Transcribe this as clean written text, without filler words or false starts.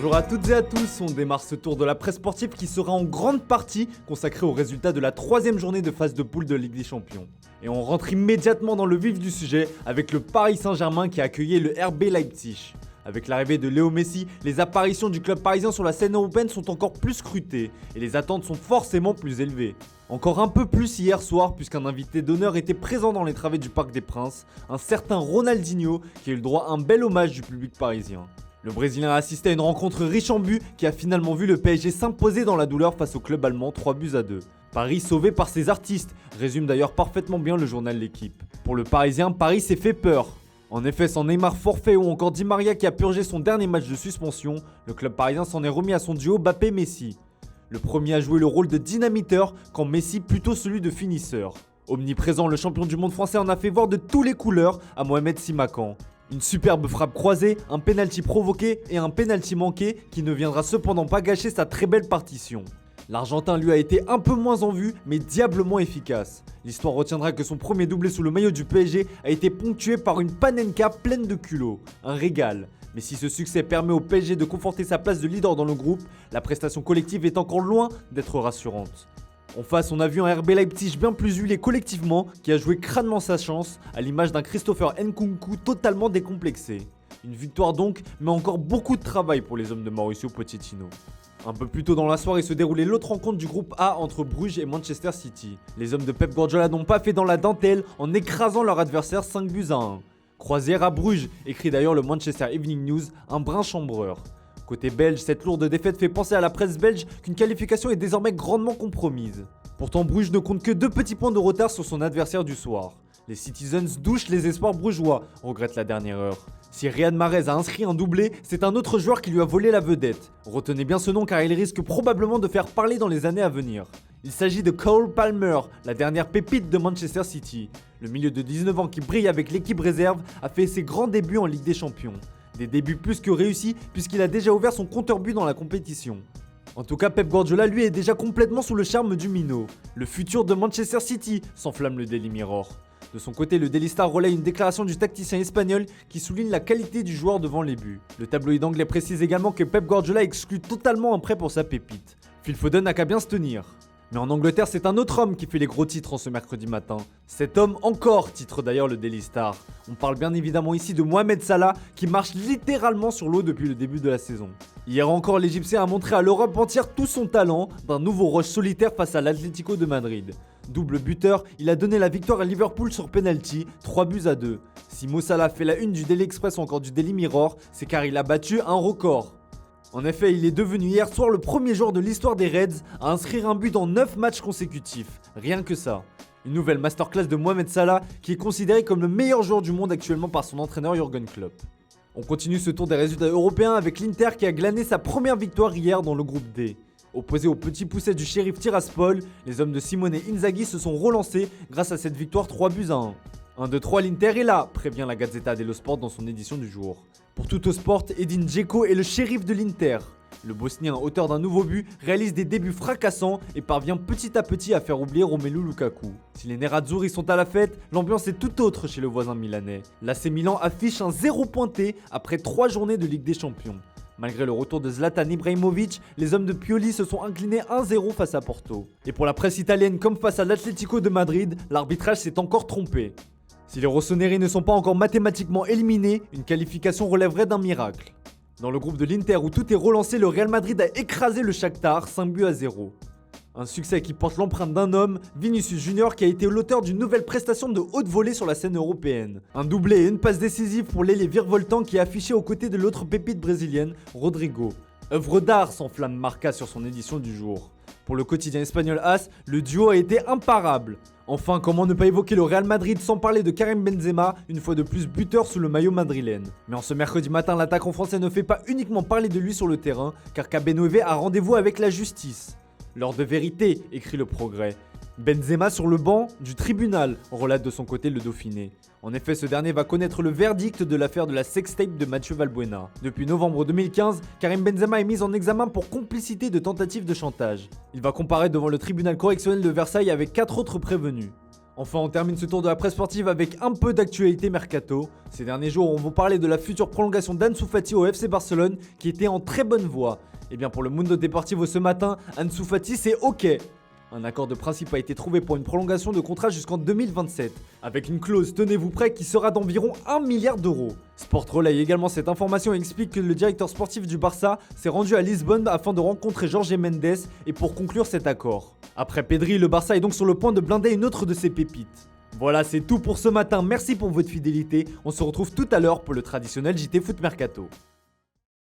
Bonjour à toutes et à tous, on démarre ce tour de la presse sportive qui sera en grande partie consacré aux résultats de la troisième journée de phase de poule de Ligue des Champions. Et on rentre immédiatement dans le vif du sujet avec le Paris Saint-Germain qui a accueilli le RB Leipzig. Avec l'arrivée de Léo Messi, les apparitions du club parisien sur la scène européenne sont encore plus scrutées et les attentes sont forcément plus élevées. Encore un peu plus hier soir puisqu'un invité d'honneur était présent dans les travées du Parc des Princes, un certain Ronaldinho qui a eu le droit à un bel hommage du public parisien. Le Brésilien a assisté à une rencontre riche en buts qui a finalement vu le PSG s'imposer dans la douleur face au club allemand 3-2. Paris sauvé par ses artistes, résume d'ailleurs parfaitement bien le journal L'Équipe. Pour le Parisien, Paris s'est fait peur. En effet, sans Neymar forfait ou encore Di Maria qui a purgé son dernier match de suspension, le club parisien s'en est remis à son duo Mbappé-Messi. Le premier a joué le rôle de dynamiteur quand Messi plutôt celui de finisseur. Omniprésent, le champion du monde français en a fait voir de tous les couleurs à Mohamed Simakan. Une superbe frappe croisée, un pénalty provoqué et un pénalty manqué qui ne viendra cependant pas gâcher sa très belle partition. L'Argentin lui a été un peu moins en vue mais diablement efficace. L'histoire retiendra que son premier doublé sous le maillot du PSG a été ponctué par une panenka pleine de culot. Un régal. Mais si ce succès permet au PSG de conforter sa place de leader dans le groupe, la prestation collective est encore loin d'être rassurante. En face, on a vu un RB Leipzig bien plus huilé collectivement qui a joué crânement sa chance, à l'image d'un Christopher Nkunku totalement décomplexé. Une victoire donc, mais encore beaucoup de travail pour les hommes de Mauricio Pochettino. Un peu plus tôt dans la soirée se déroulait l'autre rencontre du groupe A entre Bruges et Manchester City. Les hommes de Pep Guardiola n'ont pas fait dans la dentelle en écrasant leur adversaire 5-1. Croisière à Bruges, écrit d'ailleurs le Manchester Evening News, un brin chambreur. Côté belge, cette lourde défaite fait penser à la presse belge qu'une qualification est désormais grandement compromise. Pourtant Bruges ne compte que 2 petits points de retard sur son adversaire du soir. Les Citizens douchent les espoirs brugeois, regrette la dernière heure. Si Riyad Mahrez a inscrit un doublé, c'est un autre joueur qui lui a volé la vedette. Retenez bien ce nom car il risque probablement de faire parler dans les années à venir. Il s'agit de Cole Palmer, la dernière pépite de Manchester City. Le milieu de 19 ans qui brille avec l'équipe réserve a fait ses grands débuts en Ligue des Champions. Des débuts plus que réussis puisqu'il a déjà ouvert son compteur but dans la compétition. En tout cas, Pep Guardiola lui est déjà complètement sous le charme du minot. Le futur de Manchester City, s'enflamme le Daily Mirror. De son côté, le Daily Star relaie une déclaration du tacticien espagnol qui souligne la qualité du joueur devant les buts. Le tabloïd anglais précise également que Pep Guardiola exclut totalement un prêt pour sa pépite. Phil Foden n'a qu'à bien se tenir. Mais en Angleterre, c'est un autre homme qui fait les gros titres en ce mercredi matin. Cet homme encore, titre d'ailleurs le Daily Star. On parle bien évidemment ici de Mohamed Salah qui marche littéralement sur l'eau depuis le début de la saison. Hier encore, l'Égyptien a montré à l'Europe entière tout son talent d'un nouveau rush solitaire face à l'Atlético de Madrid. Double buteur, il a donné la victoire à Liverpool sur penalty, 3-2. Si Mo Salah fait la une du Daily Express ou encore du Daily Mirror, c'est car il a battu un record. En effet, il est devenu hier soir le premier joueur de l'histoire des Reds à inscrire un but en 9 matchs consécutifs. Rien que ça. Une nouvelle masterclass de Mohamed Salah qui est considéré comme le meilleur joueur du monde actuellement par son entraîneur Jürgen Klopp. On continue ce tour des résultats européens avec l'Inter qui a glané sa première victoire hier dans le groupe D. Opposés au petit pousset du shérif Tiraspol, les hommes de Simone Inzaghi se sont relancés grâce à cette victoire 3-1. 1-2-3, l'Inter est là, prévient la Gazzetta dello Sport dans son édition du jour. Pour Tuttosport, Edin Dzeko est le shérif de l'Inter. Le Bosnien, auteur d'un nouveau but, réalise des débuts fracassants et parvient petit à petit à faire oublier Romelu Lukaku. Si les Nerazzurri sont à la fête, l'ambiance est tout autre chez le voisin milanais. L'AC Milan affiche un 0 pointé après 3 journées de Ligue des Champions. Malgré le retour de Zlatan Ibrahimovic, les hommes de Pioli se sont inclinés 1-0 face à Porto. Et pour la presse italienne comme face à l'Atlético de Madrid, l'arbitrage s'est encore trompé. Si les Rossoneri ne sont pas encore mathématiquement éliminés, une qualification relèverait d'un miracle. Dans le groupe de l'Inter où tout est relancé, le Real Madrid a écrasé le Shakhtar 5-0. Un succès qui porte l'empreinte d'un homme, Vinicius Junior, qui a été l'auteur d'une nouvelle prestation de haute volée sur la scène européenne. Un doublé et une passe décisive pour l'ailier virevoltant qui est affiché aux côtés de l'autre pépite brésilienne, Rodrigo. Œuvre d'art, s'enflamme Marca sur son édition du jour. Pour le quotidien espagnol AS, le duo a été imparable. Enfin, comment ne pas évoquer le Real Madrid sans parler de Karim Benzema, une fois de plus buteur sous le maillot madrilène. Mais en ce mercredi matin, l'attaquant français ne fait pas uniquement parler de lui sur le terrain, car KB9 a rendez-vous avec la justice. L'heure de vérité, écrit le Progrès. Benzema sur le banc du tribunal, relate de son côté le Dauphiné. En effet, ce dernier va connaître le verdict de l'affaire de la sextape de Mathieu Valbuena. Depuis novembre 2015, Karim Benzema est mis en examen pour complicité de tentative de chantage. Il va comparaître devant le tribunal correctionnel de Versailles avec 4 autres prévenus. Enfin, on termine ce tour de la presse sportive avec un peu d'actualité mercato. Ces derniers jours, on vous parlait de la future prolongation d'Ansu Fati au FC Barcelone qui était en très bonne voie. Et bien pour le Mundo Deportivo ce matin, Ansu Fati c'est ok. Un accord de principe a été trouvé pour une prolongation de contrat jusqu'en 2027, avec une clause, tenez-vous prêt, qui sera d'environ 1 milliard d'euros. Sport relaye également cette information et explique que le directeur sportif du Barça s'est rendu à Lisbonne afin de rencontrer Jorge Mendes et pour conclure cet accord. Après Pedri, le Barça est donc sur le point de blinder une autre de ses pépites. Voilà, c'est tout pour ce matin, merci pour votre fidélité, on se retrouve tout à l'heure pour le traditionnel JT Foot Mercato.